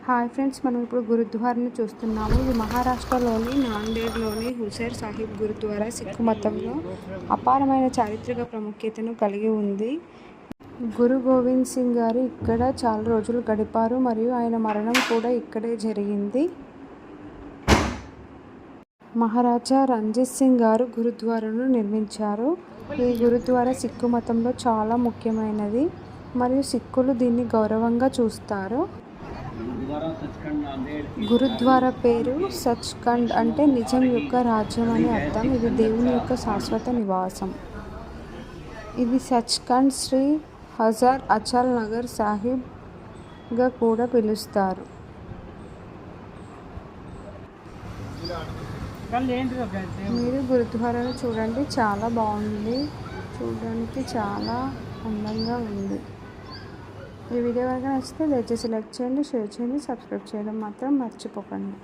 Hi friends, మనం ఇప్పుడు గురుద్వారాని చూస్తున్నాము. ఇది మహారాష్ట్రలోని నాందేడ్లోని హుజూర్ సాహిబ్ గురుద్వారా సిక్కు మతంలో అపారమైన చారిత్రక ప్రాముఖ్యతను కలిగి ఉంది. గురు గోవింద్ సింగ్ గారు ఇక్కడ చాలా రోజులు గడిపారు మరియు ఆయన మరణం కూడా ఇక్కడే జరిగింది. మహారాజా రంజిత్ సింగ్ గారు గురుద్వారాను నిర్మించారు. ఈ గురుద్వారా సిక్కు మతంలో చాలా ముఖ్యమైనది మరియు సిక్కులు దీన్ని గౌరవంగా చూస్తారు. గురుద్వారా పేరు సచ్ ఖండ్ అంటే నిజం యొక్క రాజ్యం అని అర్థం. ఇది దేవుని యొక్క శాశ్వత నివాసం. ఇది సచ్ ఖండ్ శ్రీ హజార్ అచల్ నగర్ సాహిబ్గా కూడా పిలుస్తారు. మీరు గురుద్వారాను చూడండి, చాలా బాగుంది. చూడడానికి చాలా అందంగా ఉంది. ఈ వీడియో కనుక నచ్చితే దయచేసి లైక్ చేయండి, షేర్ చేయండి, సబ్స్క్రైబ్ చేయడం మాత్రం మర్చిపోకండి.